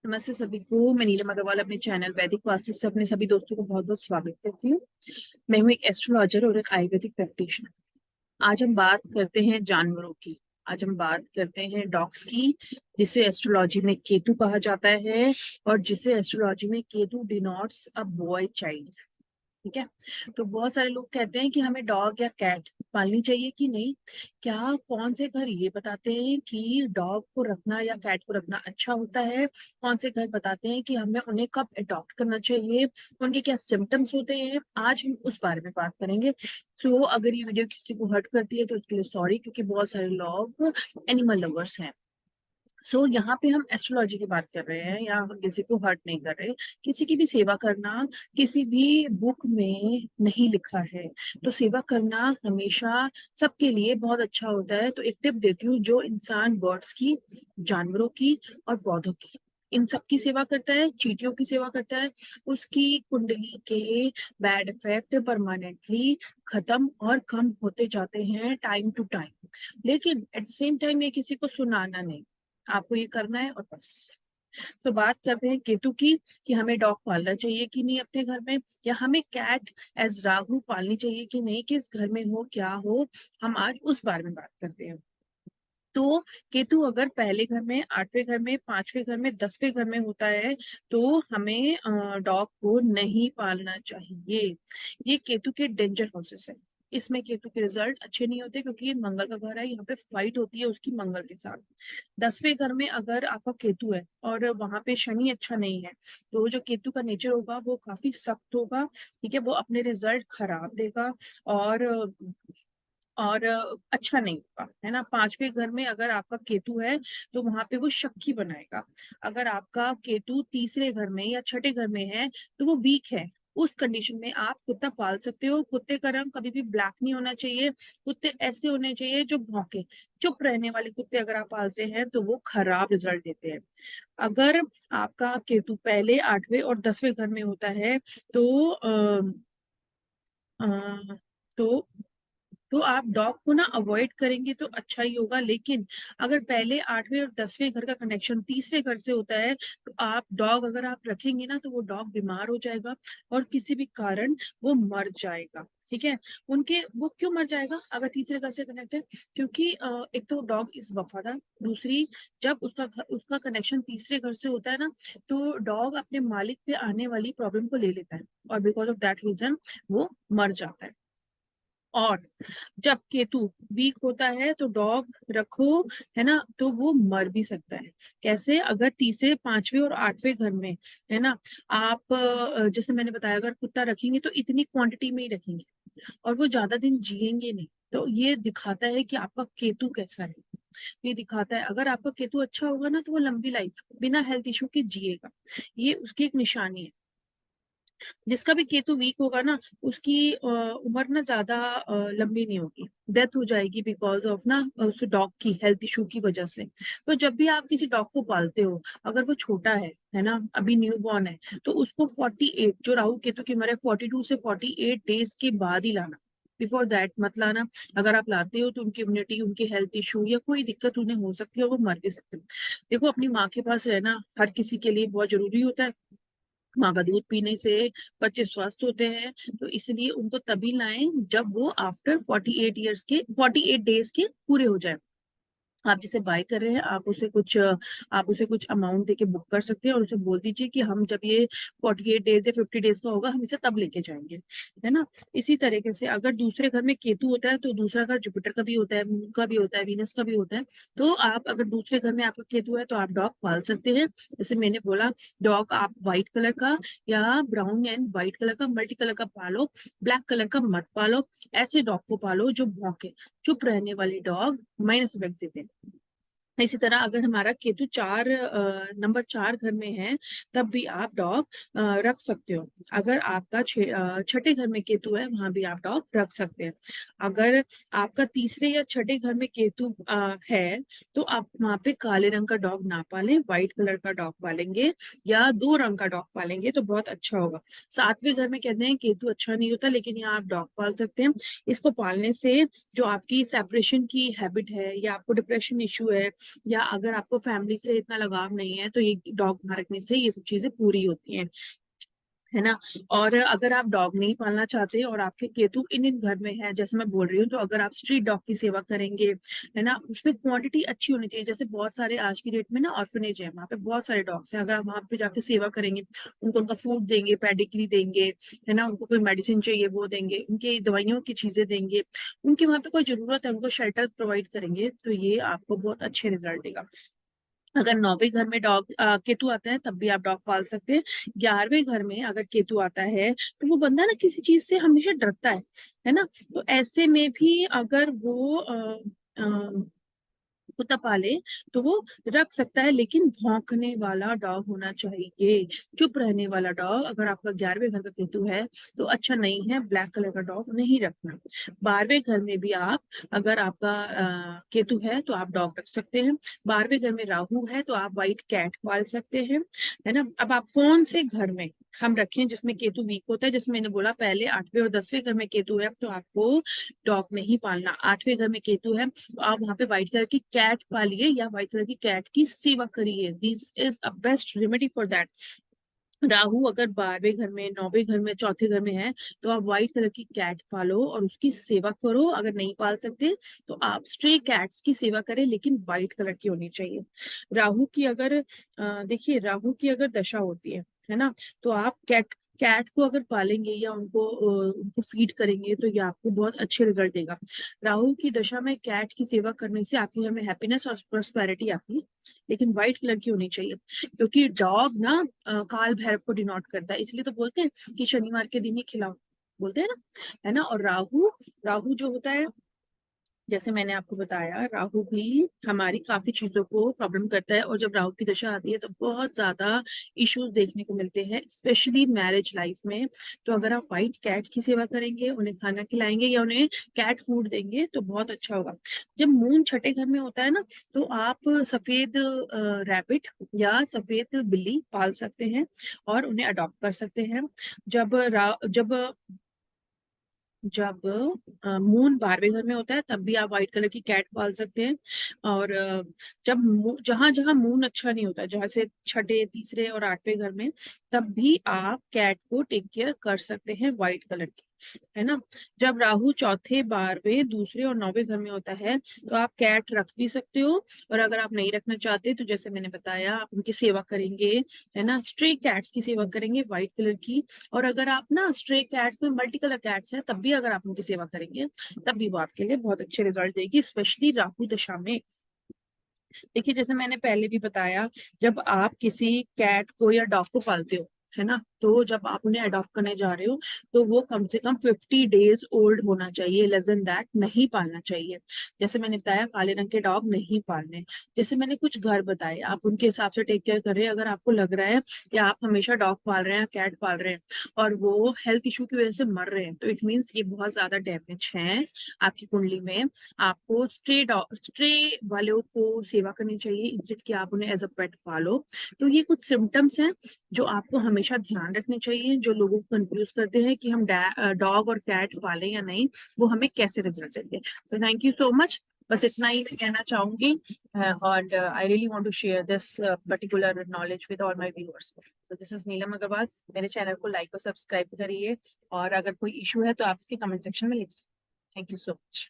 नमस्ते सभी को। मैं नीलम अग्रवाल अपने चैनल वैदिक वास्तु से अपने सभी दोस्तों को बहुत बहुत स्वागत करती हूँ। मैं हूँ एक एस्ट्रोलॉजर और एक आयुर्वेदिक प्रैक्टिशनर। आज हम बात करते हैं जानवरों की। आज हम बात करते हैं डॉग्स की, जिसे एस्ट्रोलॉजी में केतु कहा जाता है और जिसे एस्ट्रोलॉजी में Ketu denotes a boy child. ठीक है। तो बहुत सारे लोग कहते हैं कि हमें डॉग या कैट पालनी चाहिए कि नहीं। क्या कौन से घर ये बताते हैं कि डॉग को रखना या कैट को रखना अच्छा होता है, कौन से घर बताते हैं कि हमें उन्हें कब अडॉप्ट करना चाहिए, उनके क्या सिम्टम्स होते हैं, आज हम उस बारे में बात करेंगे। तो अगर ये वीडियो किसी को हर्ट करती है तो उसके लिए सॉरी, क्योंकि बहुत सारे लोग एनिमल लवर्स हैं। यहाँ पे हम एस्ट्रोलॉजी की बात कर रहे हैं, या हम किसी को हर्ट नहीं कर रहे। किसी की भी सेवा करना किसी भी बुक में नहीं लिखा है। तो सेवा करना हमेशा सबके लिए बहुत अच्छा होता है। तो एक टिप देती हूँ, जो इंसान बर्ड्स की, जानवरों की और पौधों की, इन सब की सेवा करता है, चींटियों की सेवा करता है, उसकी कुंडली के बैड इफेक्ट परमानेंटली खत्म और कम होते जाते हैं टाइम टू टाइम। लेकिन एट द सेम टाइम ये किसी को सुनाना नहीं, आपको ये करना है और बस। तो बात करते हैं केतु की, कि हमें डॉग पालना चाहिए कि नहीं अपने घर में, या हमें कैट एज राहु पालनी चाहिए कि नहीं, किस घर में हो क्या हो, हम आज उस बारे में बात करते हैं। तो केतु अगर पहले घर में, आठवें घर में, पांचवें घर में, 10वें घर में होता है तो हमें डॉग को नहीं पालना चाहिए। ये केतु के डेंजर हाउसेस है। इसमें केतु के रिजल्ट अच्छे नहीं होते, क्योंकि ये मंगल का घर है, यहाँ पे फाइट होती है उसकी मंगल के साथ। 10वें घर में अगर आपका केतु है और वहां पे शनि अच्छा नहीं है, तो जो केतु का नेचर होगा वो काफी सख्त होगा। ठीक है, वो अपने रिजल्ट खराब देगा और अच्छा नहीं होगा, है ना। पांचवें घर में अगर आपका केतु है तो वहां पे वो शक्की बनाएगा। अगर आपका केतु तीसरे घर में या छठे घर में है तो वो वीक है। उस कंडीशन में आप कुत्ता पाल सकते हो। कुत्ते का रंग कभी भी ब्लैक नहीं होना चाहिए। कुत्ते ऐसे होने चाहिए जो भौंके। चुप रहने वाले कुत्ते अगर आप पालते हैं तो वो खराब रिजल्ट देते हैं। अगर आपका केतु पहले, आठवें और 10वें घर में होता है तो अ, तो तो आप डॉग को ना अवॉइड करेंगे तो अच्छा ही होगा। लेकिन अगर पहले, आठवें और 10वें घर का कनेक्शन तीसरे घर से होता है तो आप डॉग अगर आप रखेंगे ना तो वो डॉग बीमार हो जाएगा और किसी भी कारण वो मर जाएगा। ठीक है। उनके वो क्यों मर जाएगा अगर तीसरे घर से कनेक्ट है? क्योंकि एक तो डॉग इज वफादार, दूसरी जब उसका कनेक्शन तीसरे घर से होता है ना, तो डॉग अपने मालिक पे आने वाली प्रॉब्लम को ले लेता है और बिकॉज ऑफ दैट रीजन वो मर जाता है। और जब केतु वीक होता है तो डॉग रखो, है ना, तो वो मर भी सकता है। कैसे? अगर तीसरे, पांचवें और आठवें घर में, है ना, आप जैसे मैंने बताया, अगर कुत्ता रखेंगे तो इतनी क्वांटिटी में ही रखेंगे और वो ज्यादा दिन जिएंगे नहीं। तो ये दिखाता है कि आपका केतु कैसा है। ये दिखाता है, अगर आपका केतु अच्छा होगा ना तो वो लंबी लाइफ बिना हेल्थ इशू के जिएगा। ये उसकी एक निशानी है। जिसका भी केतु वीक होगा ना, उसकी उम्र ना ज्यादा लंबी नहीं होगी, डेथ हो जाएगी बिकॉज ऑफ ना उस डॉग की हेल्थ इशू की वजह से। तो जब भी आप किसी डॉग को पालते हो, अगर वो छोटा है ना, अभी न्यू बॉर्न है, तो उसको 48, जो राहु केतु की उम्र है, 42 से 48 डेज के बाद ही लाना। बिफोर दैट मत लाना। अगर आप लाते हो तो उनकी इम्यूनिटी, उनकी हेल्थ इशू या कोई दिक्कत उन्हें हो सकती है और वो मर भी सकते हैं। देखो, अपनी माँ के पास रहना हर किसी के लिए बहुत जरूरी होता है। माँ का दूध पीने से बच्चे स्वस्थ होते हैं। तो इसलिए उनको तभी लाएं जब वो आफ्टर 48 डेज के पूरे हो जाए। आप जिसे बाय कर रहे हैं, आप उसे कुछ अमाउंट देके बुक कर सकते हैं और उसे बोल दीजिए कि हम जब ये 48 डेज या 50 डेज का होगा हम इसे तब लेके जाएंगे, है ना। इसी तरीके से अगर दूसरे घर में केतु होता है तो दूसरा घर जुपिटर का भी होता है, मून का भी होता है, वीनस का भी होता है। तो आप अगर दूसरे घर में आपका केतु है तो आप डॉग पाल सकते हैं। जैसे मैंने बोला, डॉग आप व्हाइट कलर का या ब्राउन एंड व्हाइट कलर का, मल्टी कलर का पालो। ब्लैक कलर का मत पालो। ऐसे डॉग को पालो जो भौंके। चुप रहने वाले डॉग माइनस इफेक्ट देते हैं। इसी तरह अगर हमारा केतु नंबर 4 घर में है, तब भी आप डॉग रख सकते हो। अगर आपका छठे घर में केतु है, वहां भी आप डॉग रख सकते हैं। अगर आपका तीसरे या छठे घर में केतु है, तो आप वहां पे काले रंग का डॉग ना पालें, व्हाइट कलर का डॉग पालेंगे या 2 रंग का डॉग पालेंगे तो बहुत अच्छा होगा। 7वें घर में कहते हैं केतु अच्छा नहीं होता, लेकिन यहाँ आप डॉग पाल सकते हैं। इसको पालने से जो आपकी सेपरेशन की हैबिट है या आपको डिप्रेशन इशू है या अगर आपको फैमिली से इतना लगाव नहीं है, तो ये डॉग वहां रखने से ये सब चीजें पूरी होती हैं, है ना। और अगर आप डॉग नहीं पालना चाहते और आपके केतु इन घर में है, जैसे मैं बोल रही हूँ, तो अगर आप स्ट्रीट डॉग की सेवा करेंगे, है ना, उसमें क्वांटिटी अच्छी होनी चाहिए। जैसे बहुत सारे आज की डेट में ना ऑर्फनेज है, वहाँ पे बहुत सारे डॉग्स हैं, अगर आप वहाँ पे जाके सेवा करेंगे, उनको उनका फूड देंगे, पेडिग्री देंगे, है ना, उनको कोई मेडिसिन चाहिए वो देंगे, उनकी दवाइयों की चीजें देंगे, उनकी वहाँ पे कोई जरूरत है उनको शेल्टर प्रोवाइड करेंगे, तो ये आपको बहुत अच्छे रिजल्ट देगा। अगर 9वें घर में डॉग केतु आता है तब भी आप डॉग पाल सकते हैं। 11वें घर में अगर केतु आता है तो वो बंदा ना किसी चीज से हमेशा डरता है ना। तो ऐसे में भी अगर वो कुत्ता पाले तो वो रख सकता है, लेकिन भौंकने वाला डॉग होना चाहिए। चुप रहने वाला डॉग, अगर आपका 11वें घर का केतु है तो अच्छा नहीं है, ब्लैक कलर का डॉग नहीं रखना। 12वें घर में भी आप, अगर आपका केतु है तो आप डॉग रख सकते हैं। 12वें घर में राहु है तो आप व्हाइट कैट पाल सकते हैं, है ना। अब आप कौन से घर में हम रखें जिसमें केतु वीक होता है, जैसे मैंने बोला पहले 8वें और 10वें घर में केतु है तो आपको डॉग नहीं पालना। 8वें घर में केतु है तो आप वहां पे व्हाइट कलर की कैट पालिए या व्हाइट कलर की कैट की सेवा करिए, this is a best remedy for that. Rahu अगर 12वें घर में, 9वें घर में, चौथे घर में है तो आप व्हाइट कलर की कैट पालो और उसकी सेवा करो। अगर नहीं पाल सकते तो आप स्ट्रे कैट्स की सेवा करें, लेकिन व्हाइट कलर की होनी चाहिए। राहु की अगर देखिए, राहु की अगर दशा होती है ना, तो आप कैट कैट को अगर पालेंगे या उनको फीड करेंगे तो ये आपको बहुत अच्छे रिजल्ट देगा। राहु की दशा में कैट की सेवा करने से आपके घर में हैप्पीनेस और प्रोस्पेरिटी आती है, लेकिन व्हाइट कलर की होनी चाहिए, क्योंकि डॉग ना काल भैरव को डिनोट करता है, इसलिए तो बोलते हैं कि शनिवार के दिन ही खिलाओ, बोलते हैं ना, है ना। और राहु, राहु जो होता है, जैसे मैंने आपको बताया, राहु भी हमारी काफी चीजों को प्रॉब्लम करता है, और जब राहु की दशा आती है तो बहुत ज्यादा इश्यूज देखने को मिलते हैं, स्पेशली मैरिज लाइफ में। तो अगर आप व्हाइट कैट की सेवा करेंगे, उन्हें खाना खिलाएंगे या उन्हें कैट फूड देंगे तो बहुत अच्छा होगा। जब मून छठे घर में होता है ना, तो आप सफेद रैबिट या सफेद बिल्ली पाल सकते हैं और उन्हें अडॉप्ट कर सकते हैं। जब जब मून 12वें घर में होता है तब भी आप व्हाइट कलर की कैट पाल सकते हैं। और जब जहां जहां मून अच्छा नहीं होता, जैसे छठे, तीसरे और 8वें घर में, तब भी आप कैट को टेक केयर कर सकते हैं व्हाइट कलर की, है ना। जब राहु चौथे, 12वें, दूसरे और 9वें घर में होता है तो आप कैट रख भी सकते हो, और अगर आप नहीं रखना चाहते तो जैसे मैंने बताया आप उनकी सेवा करेंगे, है ना, स्ट्रे कैट्स की सेवा करेंगे व्हाइट कलर की। और अगर आप ना स्ट्रे कैट्स में मल्टी कलर कैट्स हैं तब भी अगर आप उनकी सेवा करेंगे तब भी वो आपके लिए बहुत अच्छे रिजल्ट देगी, स्पेशली राहु दशा में। देखिए, जैसे मैंने पहले भी बताया, जब आप किसी कैट को या डॉग को पालते हो, है ना, तो जब आप उन्हें अडॉप्ट करने जा रहे हो तो वो कम से कम 50 डेज ओल्ड होना चाहिए, लेस देन दैट नहीं पालना चाहिए। जैसे मैंने बताया, काले रंग के डॉग नहीं पालने। जैसे मैंने कुछ घर बताए, आप उनके हिसाब से टेक केयर करें। अगर आपको लग रहा है कि आप हमेशा डॉग पाल रहे हैं, कैट पाल रहे हैं, और वो हेल्थ इशू की वजह से मर रहे हैं, तो इट मीन्स ये बहुत ज्यादा डैमेज है आपकी कुंडली में। आपको स्ट्रे वालों को सेवा करनी चाहिए, इंस्टेड कि आप उन्हें एज अ पेट पालो। तो ये कुछ सिम्टम्स हैं जो आपको हमेशा ध्यान रखने चाहिए, जो लोगों को कंफ्यूज करते हैं कि हम डॉग और कैट पालें या नहीं, वो हमें कैसे रिजल्ट देंगे। So thank you so much, बस इतना ही कहना चाहूंगी। और I really want to share this particular knowledge with all my viewers. तो दिस इज नीलम अग्रवाल। मेरे चैनल को लाइक और सब्सक्राइब करिए, और अगर कोई इशू है तो आप इसके कमेंट सेक्शन में लिख सकते हैं। Thank you so much.